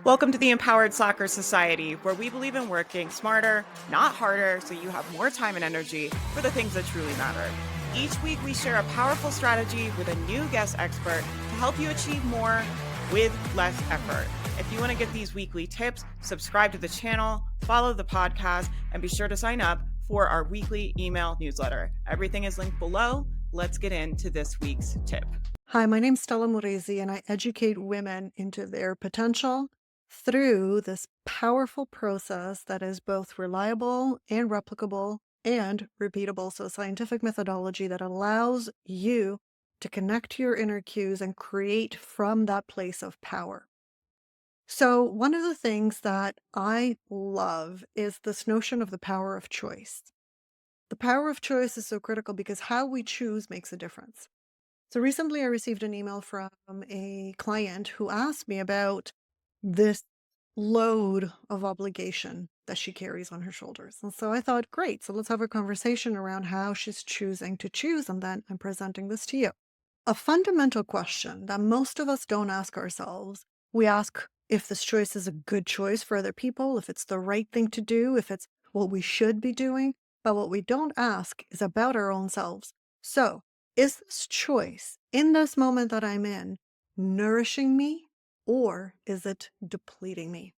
Welcome to the Empowered Soccer Society, where we believe in working smarter, not harder, so you have more time and energy for the things that truly matter. Each week, we share a powerful strategy with a new guest expert to help you achieve more with less effort. If you want to get these weekly tips, subscribe to the channel, follow the podcast, and be sure to sign up for our weekly email newsletter. Everything is linked below. Let's get into this week's tip. Hi, my name's Stela Murrizi, and I educate women into their potential through this powerful process that is both reliable and replicable and repeatable. So, a scientific methodology that allows you to connect to your inner cues and create from that place of power. So, one of the things that I love is this notion of the power of choice. The power of choice is so critical because how we choose makes a difference. So recently I received an email from a client who asked me about this load of obligation that she carries on her shoulders. And so I thought, great, so let's have a conversation around how she's choosing to choose. And then I'm presenting this to you. A fundamental question that most of us don't ask ourselves, we ask if this choice is a good choice for other people, if it's the right thing to do, if it's what we should be doing. But what we don't ask is about our own selves. So, is this choice in this moment that I'm in nourishing me or is it depleting me?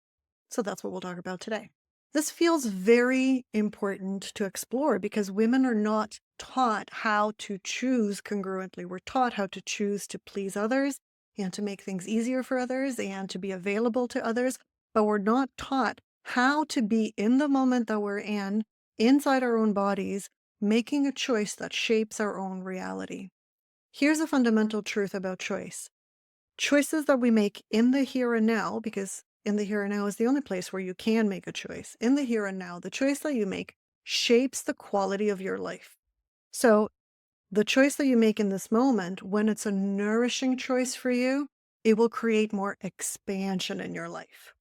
So that's what we'll talk about today. This feels very important to explore because women are not taught how to choose congruently. We're taught how to choose to please others and to make things easier for others and to be available to others, but we're not taught how to be in the moment that we're in, inside our own bodies, making a choice that shapes our own reality. Here's a fundamental truth about choice. Choices that we make in the here and now, because in the here and now is the only place where you can make a choice. In the here and now, the choice that you make shapes the quality of your life. So the choice that you make in this moment, when it's a nourishing choice for you, it will create more expansion in your life.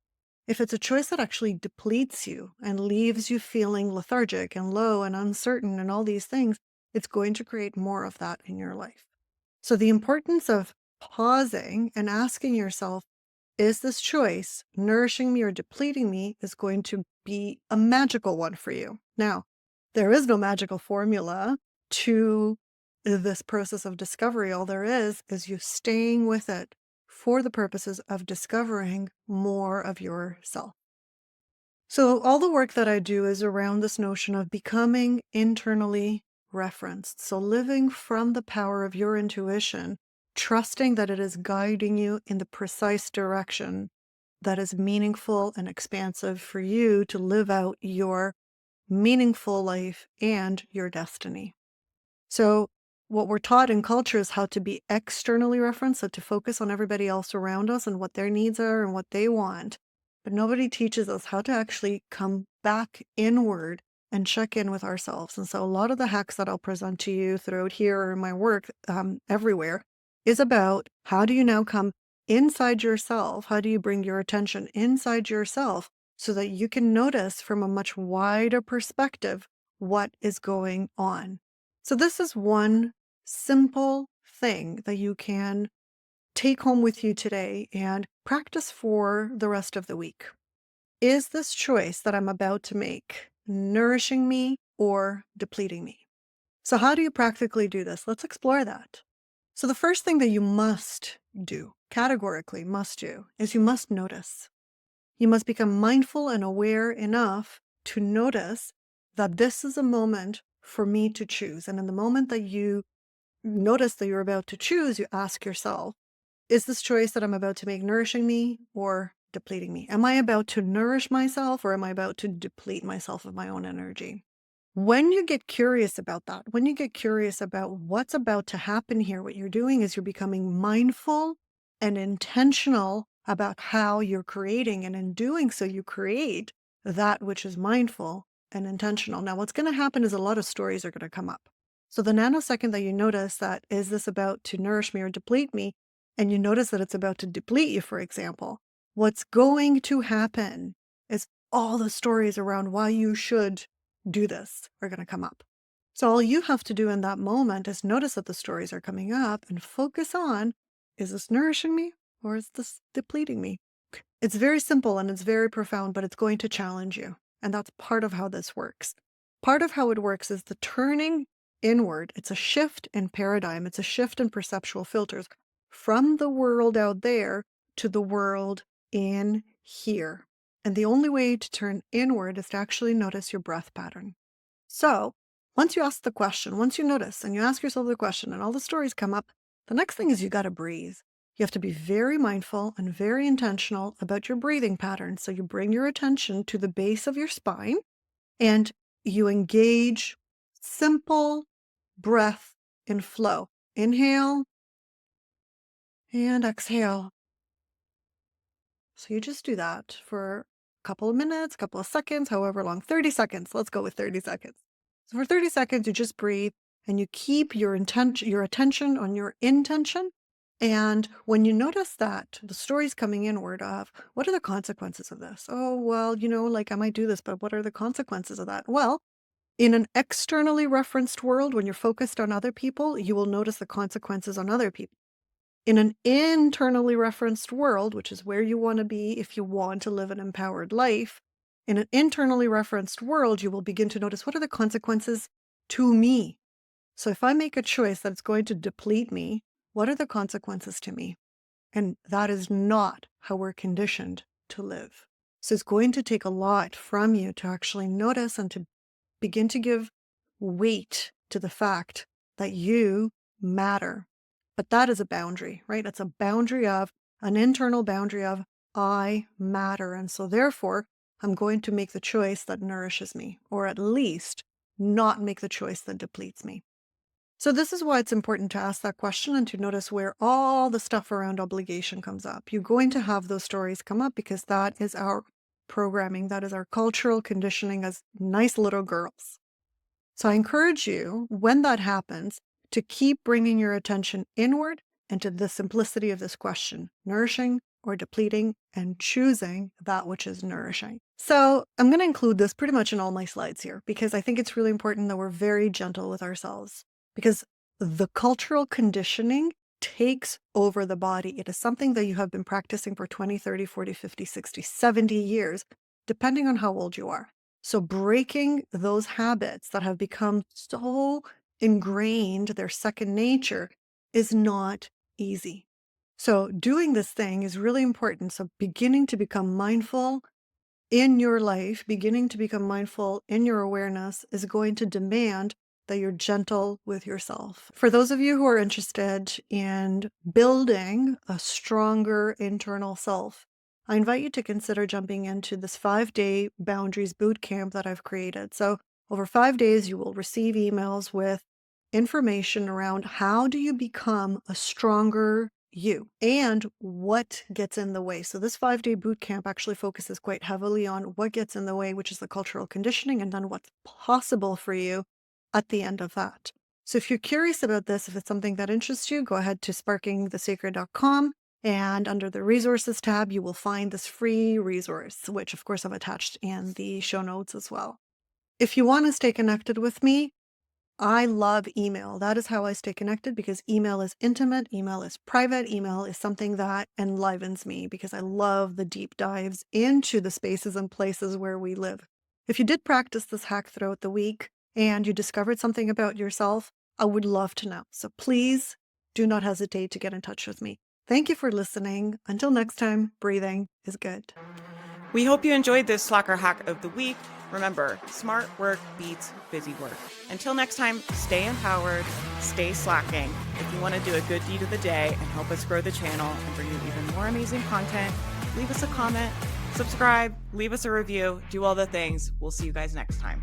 If it's a choice that actually depletes you and leaves you feeling lethargic and low and uncertain and all these things, it's going to create more of that in your life. So the importance of pausing and asking yourself, is this choice nourishing me or depleting me, is going to be a magical one for you. Now, there is no magical formula to this process of discovery. All there is you staying with it for the purposes of discovering more of yourself. So all the work that I do is around this notion of becoming internally referenced. So living from the power of your intuition, trusting that it is guiding you in the precise direction that is meaningful and expansive for you to live out your meaningful life and your destiny. So what we're taught in culture is how to be externally referenced, so to focus on everybody else around us and what their needs are and what they want. But nobody teaches us how to actually come back inward and check in with ourselves. And so a lot of the hacks that I'll present to you throughout here or in my work everywhere is about how do you now come inside yourself? How do you bring your attention inside yourself so that you can notice from a much wider perspective what is going on? So this is one simple thing that you can take home with you today and practice for the rest of the week. Is this choice that I'm about to make nourishing me or depleting me? So how do you practically do this? Let's explore that. So the first thing that you must do, categorically must do, is you must notice. You must become mindful and aware enough to notice that this is a moment for me to choose. And in the moment that you notice that you're about to choose, you ask yourself, is this choice that I'm about to make nourishing me or depleting me? Am I about to nourish myself or am I about to deplete myself of my own energy? When you get curious about that, when you get curious about what's about to happen here, what you're doing is you're becoming mindful and intentional about how you're creating. And in doing so, you create that which is mindful and intentional. Now, what's going to happen is a lot of stories are going to come up. So the nanosecond that you notice that, is this about to nourish me or deplete me? And you notice that it's about to deplete you, for example, what's going to happen is all the stories around why you should do this are going to come up. So all you have to do in that moment is notice that the stories are coming up and focus on, is this nourishing me or is this depleting me? It's very simple and it's very profound, but it's going to challenge you. And that's part of how this works. Part of how it works is the turning inward. It's a shift in paradigm, it's a shift in perceptual filters from the world out there to the world in here. And the only way to turn inward is to actually notice your breath pattern. So, once you ask the question, once you notice and you ask yourself the question and all the stories come up, the next thing is you got to breathe. You have to be very mindful and very intentional about your breathing pattern. So, you bring your attention to the base of your spine and you engage simple breath in flow. Inhale and exhale. So, you just do that for a couple of minutes, couple of seconds, however long, 30 seconds. Let's go with 30 seconds. So for 30 seconds, you just breathe and you keep your attention on your intention. And when you notice that the story's coming inward of what are the consequences of this? Oh, well, like I might do this, but what are the consequences of that? Well, in an externally referenced world, when you're focused on other people, you will notice the consequences on other people. In an internally referenced world, which is where you want to be if you want to live an empowered life, in an internally referenced world, you will begin to notice what are the consequences to me. So if I make a choice that's going to deplete me, what are the consequences to me? And that is not how we're conditioned to live. So it's going to take a lot from you to actually notice and to begin to give weight to the fact that you matter. But that is a boundary, right? It's a boundary of an internal boundary of I matter. And so therefore, I'm going to make the choice that nourishes me, or at least not make the choice that depletes me. So this is why it's important to ask that question and to notice where all the stuff around obligation comes up. You're going to have those stories come up because that is our programming. That is our cultural conditioning as nice little girls. So I encourage you, when that happens, to keep bringing your attention inward and to the simplicity of this question, nourishing or depleting, and choosing that which is nourishing. So I'm going to include this pretty much in all my slides here because I think it's really important that we're very gentle with ourselves because the cultural conditioning takes over the body. It is something that you have been practicing for 20, 30, 40, 50, 60, 70 years, depending on how old you are. So breaking those habits that have become so ingrained, their second nature, is not easy. So doing this thing is really important. So beginning to become mindful in your life, beginning to become mindful in your awareness is going to demand that you're gentle with yourself. For those of you who are interested in building a stronger internal self, I invite you to consider jumping into this 5-day Boundaries Bootcamp that I've created. So over 5 days, you will receive emails with information around how do you become a stronger you and what gets in the way. So this 5-day boot camp actually focuses quite heavily on what gets in the way, which is the cultural conditioning, and then what's possible for you at the end of that. So if you're curious about this, if it's something that interests you, go ahead to sparkingthesacred.com, and under the resources tab, you will find this free resource, which of course I've attached in the show notes as well. If you want to stay connected with me, I love email. That is how I stay connected because email is intimate, email is private, email is something that enlivens me because I love the deep dives into the spaces and places where we live. If you did practice this hack throughout the week and you discovered something about yourself, I would love to know. So please do not hesitate to get in touch with me. Thank you for listening. Until next time, breathing is good. We hope you enjoyed this Slacker hack of the week. Remember, smart work beats busy work. Until next time, stay empowered, stay slacking. If you want to do a good deed of the day and help us grow the channel and bring you even more amazing content, leave us a comment, subscribe, leave us a review, do all the things. We'll see you guys next time.